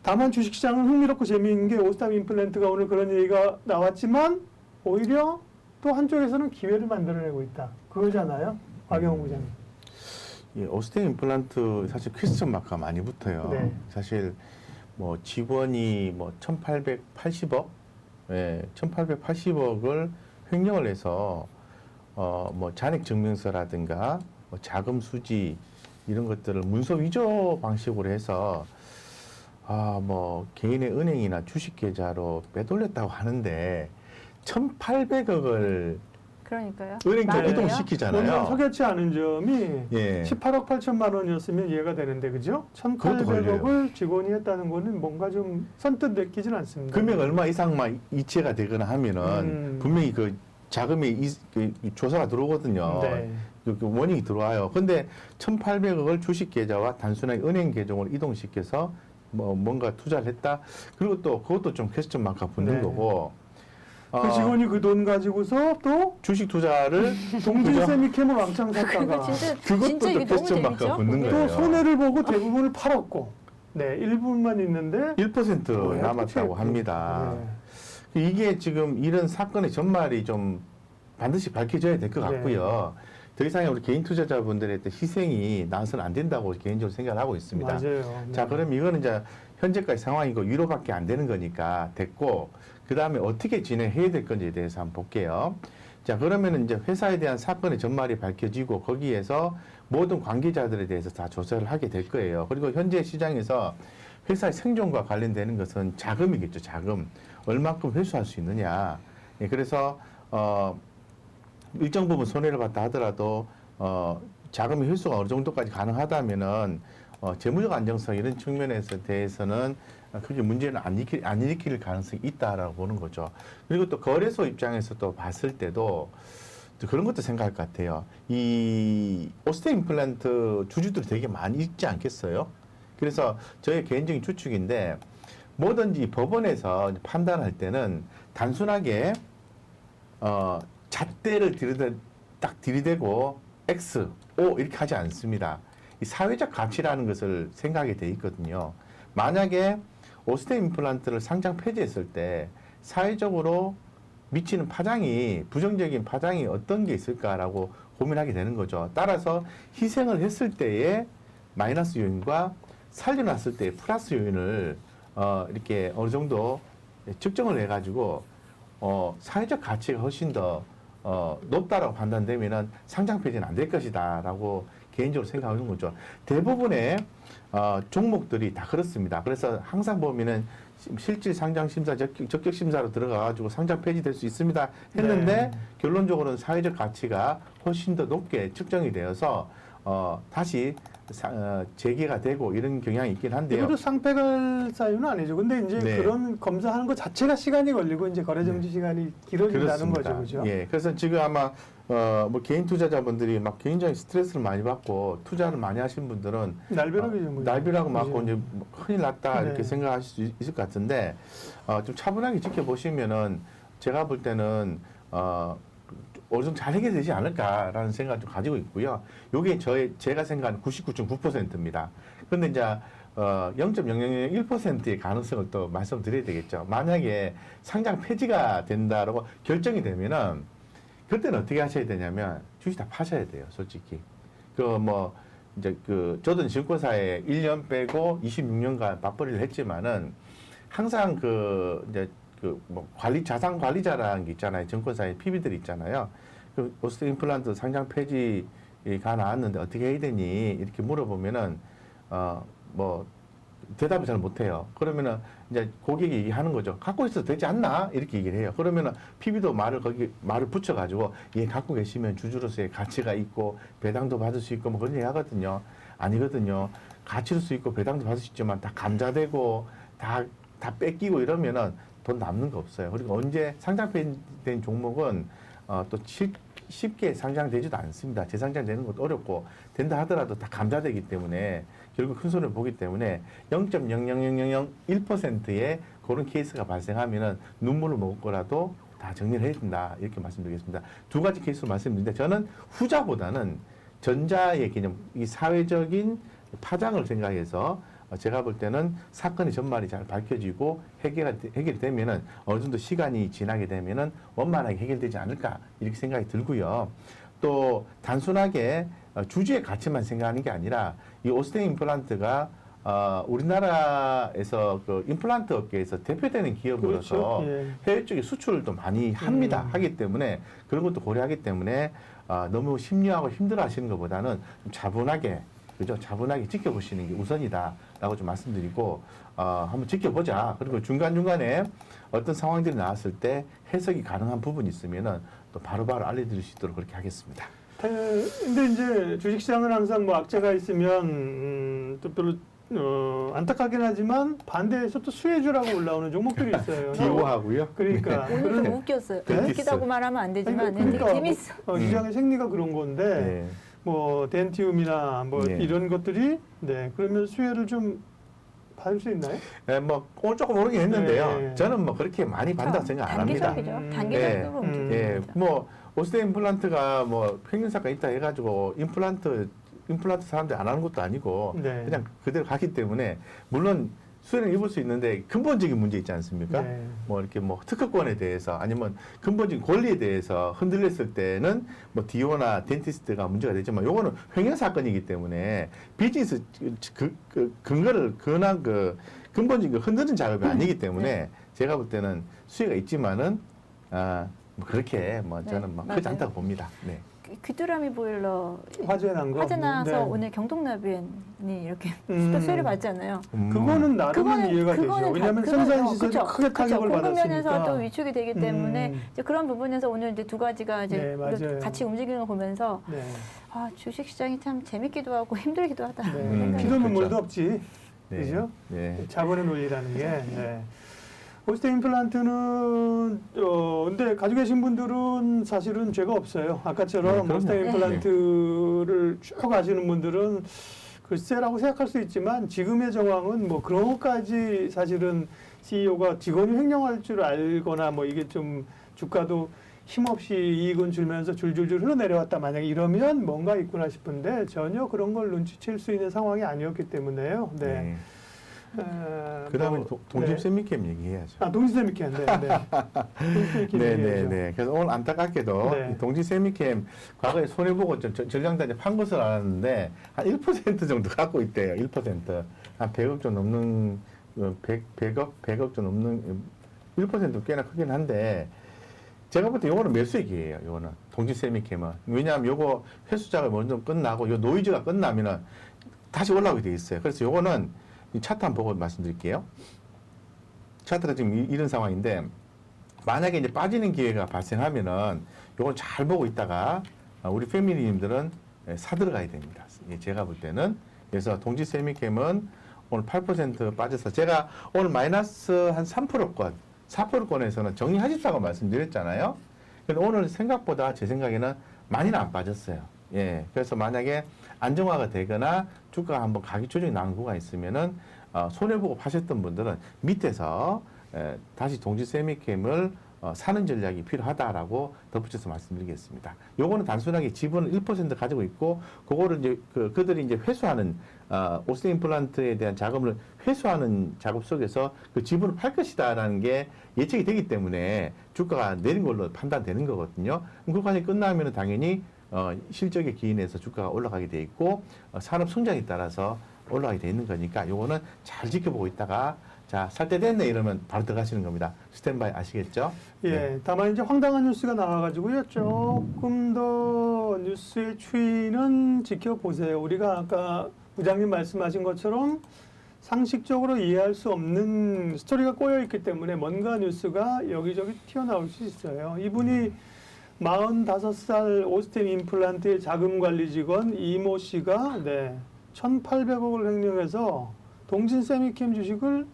다만 주식시장은 흥미롭고 재미있는 게 오스템 임플란트가 오늘 그런 얘기가 나왔지만 오히려 또 한쪽에서는 기회를 만들어내고 있다. 그거잖아요. 박영호 부장님. 예, 오스템 임플란트 사실 퀘스천 마크가 많이 붙어요. 네. 사실 뭐 직원이 뭐 1,880억, 예, 1,880억을 횡령을 해서 뭐 잔액 증명서라든가 뭐 자금 수지 이런 것들을 문서 위조 방식으로 해서 뭐 개인의 은행이나 주식 계좌로 빼돌렸다고 하는데 1,800억을 그러니까요. 은행 쪽 말이에요? 이동시키잖아요. 오늘 석연치 않은 점이 예. 18억 8천만 원이었으면 이해가 되는데 그죠? 그것도 1,800억을 직원이 했다는 거는 뭔가 좀 선뜻 느끼진 않습니다. 금액 얼마 이상만 이체가 되거나 하면은 분명히 그 자금이 그 조사가 들어오거든요. 네. 그 원인이 들어와요. 근데 1,800억을 주식 계좌와 단순하게 은행 계정으로 이동시켜서 뭐 뭔가 투자를 했다. 그리고 또 그것도 좀 퀘스천 마크가 붙는 네. 거고. 그 직원이 그 돈 가지고서 또 주식 투자를 동진 세미캠을 왕창 그거 샀다가 그것도 진짜 이게 또 너무 퀘스천 마크가 재밌죠? 붙는 그게? 거예요. 또 손해를 보고 대부분을 팔았고 네 일부만 있는데 1% 뭐야, 남았다고 그치? 합니다. 네. 이게 지금 이런 사건의 전말이 좀 반드시 밝혀져야 될 것 네. 같고요. 더 이상의 우리 개인 투자자분들의 또 희생이 나서는 안 된다고 개인적으로 생각을 하고 있습니다. 맞아요. 자, 그럼 이거는 이제 현재까지 상황이고 위로밖에 안 되는 거니까 됐고, 그 다음에 어떻게 진행해야 될 건지에 대해서 한번 볼게요. 자, 그러면은 이제 회사에 대한 사건의 전말이 밝혀지고 거기에서 모든 관계자들에 대해서 다 조사를 하게 될 거예요. 그리고 현재 시장에서 회사의 생존과 관련되는 것은 자금이겠죠, 자금. 얼만큼 회수할 수 있느냐. 예, 그래서, 일정 부분 손해를 봤다 하더라도 자금의 회수가 어느 정도까지 가능하다면은 재무적 안정성 이런 측면에서 대해서는 크게 문제는 안 일으킬 가능성이 있다라고 보는 거죠. 그리고 또 거래소 입장에서 또 봤을 때도 또 그런 것도 생각할 것 같아요. 이 오스템 임플란트 주주들이 되게 많이 있지 않겠어요? 그래서 저의 개인적인 추측인데 뭐든지 법원에서 판단할 때는 단순하게 잣대를 딱 들이대고 X, O 이렇게 하지 않습니다. 이 사회적 가치라는 것을 생각하게 돼 있거든요. 만약에 오스템 임플란트를 상장 폐지했을 때 사회적으로 미치는 파장이 부정적인 파장이 어떤 게 있을까라고 고민하게 되는 거죠. 따라서 희생을 했을 때의 마이너스 요인과 살려놨을 때의 플러스 요인을 이렇게 어느 정도 측정을 해가지고 사회적 가치가 훨씬 더 높다라고 판단되면은 상장 폐지는 안 될 것이다라고 개인적으로 생각하는 거죠. 대부분의 종목들이 다 그렇습니다. 그래서 항상 보면은 실질 상장 심사, 적격 심사로 들어가가지고 상장 폐지될 수 있습니다 했는데 네. 결론적으로는 사회적 가치가 훨씬 더 높게 측정이 되어서 다시 재개가 되고 이런 경향이 있긴 한데요. 이것도 상패갈 사유는 아니죠. 근데 이제 네. 그런 검사하는 것 자체가 시간이 걸리고 이제 거래정지 시간이 길어진다는 그렇습니다. 거죠, 그죠? 예, 그래서 지금 아마 뭐 개인 투자자분들이 막 굉장히 스트레스를 많이 받고 투자를 많이 하신 분들은 날벼락이죠, 뭐. 날벼락을 맞고 그죠? 이제 뭐 큰일 났다 네. 이렇게 생각하실 수 있을 것 같은데 좀 차분하게 지켜보시면은 제가 볼 때는 어느 정도 잘 해결되지 않을까라는 생각을 좀 가지고 있고요. 요게 제가 생각하는 99.9%입니다. 그런데 이제 0.0001%의 가능성을 또 말씀드려야 되겠죠. 만약에 상장 폐지가 된다라고 결정이 되면은 그때는 어떻게 하셔야 되냐면 주식 다 파셔야 돼요, 솔직히. 저도 증권사에 1년 빼고 26년간 맞벌이를 했지만은 항상 자산 관리자라는 게 있잖아요. 증권사에 PB들이 있잖아요. 그 오스템 임플란트 상장 폐지가 나왔는데 어떻게 해야 되니? 이렇게 물어보면은, 대답을 잘 못해요. 그러면은 이제 고객이 얘기하는 거죠. 갖고 있어도 되지 않나? 이렇게 얘기를 해요. 그러면은 PB도 말을 붙여가지고, 예, 갖고 계시면 주주로서의 가치가 있고, 배당도 받을 수 있고, 뭐 그런 얘기 하거든요. 아니거든요. 가치일 수 있고, 배당도 받을 수 있지만, 다 감자되고, 다 뺏기고 이러면은 돈 남는 거 없어요. 그리고 언제 상장된 종목은 또 쉽게 상장되지도 않습니다. 재상장되는 것도 어렵고 된다 하더라도 다 감자되기 때문에 결국 큰 손해를 보기 때문에 0.00001%의 그런 케이스가 발생하면은 눈물을 먹고라도 다 정리를 해야 된다. 이렇게 말씀드리겠습니다. 두 가지 케이스로 말씀드리는데 저는 후자보다는 전자의 개념, 이 사회적인 파장을 생각해서 제가 볼 때는 사건의 전말이 잘 밝혀지고 해결이 되면은 어느 정도 시간이 지나게 되면은 원만하게 해결되지 않을까 이렇게 생각이 들고요. 또 단순하게 주주의 가치만 생각하는 게 아니라 이 오스템 임플란트가 우리나라에서 그 임플란트 업계에서 대표되는 기업으로서 그렇죠. 예. 해외 쪽에 수출을 또 많이 합니다. 하기 때문에 그런 것도 고려하기 때문에 너무 심려하고 힘들어하시는 것보다는 좀 차분하게 그죠? 차분하게 지켜보시는 게 우선이다라고 좀 말씀드리고 한번 지켜보자. 그리고 중간중간에 어떤 상황들이 나왔을 때 해석이 가능한 부분이 있으면은 또 바로바로 알려드릴 수 있도록 그렇게 하겠습니다. 근데 이제 주식시장은 항상 뭐 악재가 있으면 또 별로 안타깝긴 하지만 반대에서 또 수혜주라고 올라오는 종목들이 있어요. 디오하고요. 그러니까 오늘 좀 웃겼어요. 덴티스. 웃기다고 말하면 안 되지만 그러니까 되게 재밌어. 시장의 생리가 그런 건데 네. 뭐 덴티움이나 뭐 네. 이런 것들이 그러면 수혜를 좀 받을 수 있나요? 네, 뭐 오늘 조금 오르긴 했는데요. 네. 저는 뭐 그렇게 많이 받는다고 생각 안 합니다. 단기적이죠. 단기적으로 예. 움직이는 예, 거죠. 뭐 오스템 임플란트가 뭐 평균사가 있다 해가지고 임플란트 사람들이 안 하는 것도 아니고 네. 그냥 그대로 가기 때문에 물론 수혜는 입을 수 있는데 근본적인 문제 있지 않습니까? 네. 뭐 이렇게 뭐 특허권에 대해서 아니면 근본적인 권리에 대해서 흔들렸을 때는 뭐 디오나 덴티스트가 문제가 되지만 요거는 횡령 사건이기 때문에 비즈니스 근거를 근한 그 근본적인 걸 흔드는 작업이 아니기 때문에 제가 볼 때는 수혜가 있지만은 뭐 그렇게 뭐 저는 뭐 크지 맞아요. 않다고 봅니다. 네. 귀뚜라미 보일러 화재 난 거. 화재 나서 네. 오늘 경동나비엔이 이렇게 음. 또 수혜를 받잖아요. 그거는 나름은 이해가 되죠. 그거는 왜냐하면 생산 시설이 크게 타격을 공급 면에서 또 받았으니까. 위축이 되기 때문에 음. 이제 그런 부분에서 오늘 이제 두 가지가 이제 네, 맞아요. 같이 움직이는 걸 보면서 네. 주식 시장이 참 재밌기도 하고 힘들기도 하다. 네. 생각이 피도 눈물도 그렇죠. 없지. 네. 그죠? 네. 자본의 논리라는 게. 네. 오스템 임플란트는 근데 가지고 계신 분들은 사실은 죄가 없어요. 아까처럼 그럼요. 오스템 네. 임플란트를 쭉 하시는 분들은 글쎄라고 생각할 수 있지만 지금의 정황은 뭐 그런 것까지 사실은 CEO가 직원이 횡령할 줄 알거나 뭐 이게 좀 주가도 힘없이 이익은 줄면서 줄줄줄 흘러내려왔다 만약에 이러면 뭔가 있구나 싶은데 전혀 그런 걸 눈치챌 수 있는 상황이 아니었기 때문에요. 네. 네. 그다음에 뭐, 동집 네. 세미캠 얘기해야죠. 동진 세미캠. 네. 동진 네, 세미캠. 네. 그래서 오늘 안타깝게도 네. 이 동진 세미캠 과거에 손해보고 전량단지 판 것을 알았는데 한 1% 정도 갖고 있대요. 1%. 한 100억 좀 넘는 100억 좀 넘는 1% 꽤나 크긴 한데 제가 볼 때 요거는 매수액이에요. 요거는 동진 세미캠은 왜냐하면 요거 회수 작업이 어느 정도 끝나고 요 노이즈가 끝나면은 다시 올라오게 돼 있어요. 그래서 요거는 이 차트 한번 보고 말씀드릴게요. 차트가 지금 이런 상황인데 만약에 이제 빠지는 기회가 발생하면은 요건 잘 보고 있다가 우리 패밀리님들은 사들어가야 됩니다. 제가 볼 때는 그래서 동지 세미캠은 오늘 8% 빠져서 제가 오늘 마이너스 한 3%권, 4%권에서는 정리하셨다고 말씀드렸잖아요. 근데 오늘 생각보다 제 생각에는 많이는 안 빠졌어요. 예, 그래서 만약에 안정화가 되거나 주가가 한번 가격 조정이 나는 구간이 있으면은 손해보고 파셨던 분들은 밑에서 다시 동지 세미캠을 사는 전략이 필요하다라고 덧붙여서 말씀드리겠습니다. 요거는 단순하게 지분을 1% 가지고 있고 그거를 이제 그들이 이제 회수하는 오스템 임플란트에 대한 자금을 회수하는 작업 속에서 그 지분을 팔 것이다라는 게 예측이 되기 때문에 주가가 내린 걸로 판단되는 거거든요. 그럼 그 과정이 끝나면은 당연히 실적에 기인해서 주가가 올라가게 돼 있고 산업 성장에 따라서 올라가게 돼 있는 거니까 요거는 잘 지켜보고 있다가 자, 살 때 됐네 이러면 바로 들어가시는 겁니다. 스탠바이 아시겠죠? 예, 네. 다만 이제 황당한 뉴스가 나와가지고요. 조금 더 뉴스의 추이는 지켜보세요. 우리가 아까 부장님 말씀하신 것처럼 상식적으로 이해할 수 없는 스토리가 꼬여있기 때문에 뭔가 뉴스가 여기저기 튀어나올 수 있어요. 이분이 45살 오스템 임플란트의 자금관리 직원 이모 씨가 1,800억을 횡령해서 동진 세미캠 주식을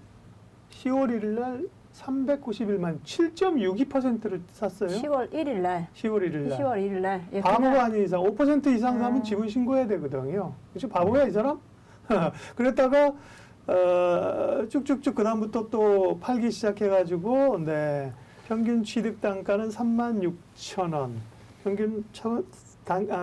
10월 1일 날 391만 7.62%를 샀어요. 10월 1일 날. 10월 1일 날. 10월 1일 날. 예, 바보가 그날- 아닌 이상 5% 이상 사면 아. 지분 신고해야 되거든요. 그렇죠? 바보야 이 사람? 그랬다가 쭉쭉쭉 그다음부터 또 팔기 시작해가지고 평균 취득 단가는 36,000원. 평균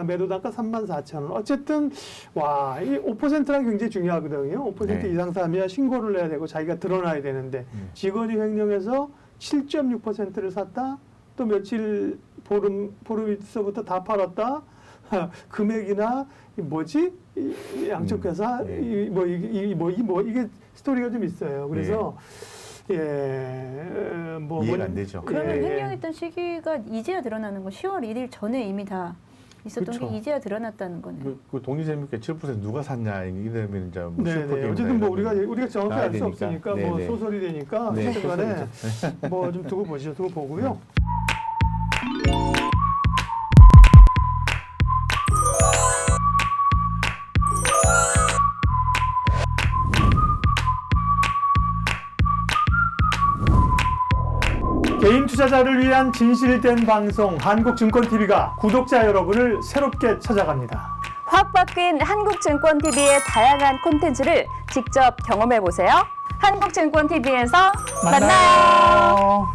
매도 단가 34,000원. 어쨌든 와, 이 5%란 굉장히 중요하거든요. 5% 네. 이상 사면 신고를 해야 되고 자기가 드러나야 되는데 직원이 횡령해서 7.6%를 샀다. 또 며칠 보름 있어부터 다 팔았다. 금액이나 이 양쪽 회사 이게 스토리가 좀 있어요. 그래서 이해가 안 되죠. 그러면 예. 횡령했던 시기가 이제야 드러나는 거 10월 1일 전에 이미 다 있었던 그쵸. 게 이제야 드러났다는 거네요. 그 독립재미있게 7% 누가 샀냐 이러면 이제 뭐 네, 슈퍼게임이나 어쨌든 뭐 이런 우리가 정확히 나와야 알 수 되니까. 없으니까 네, 뭐 네. 소설이 되니까 네, 어쨌든 간에 소설이죠. 뭐 좀 두고 보고요. 개인 투자자를 위한 진실된 방송 한국증권TV가 구독자 여러분을 새롭게 찾아갑니다. 확 바뀐 한국증권TV의 다양한 콘텐츠를 직접 경험해보세요. 한국증권TV에서 만나요.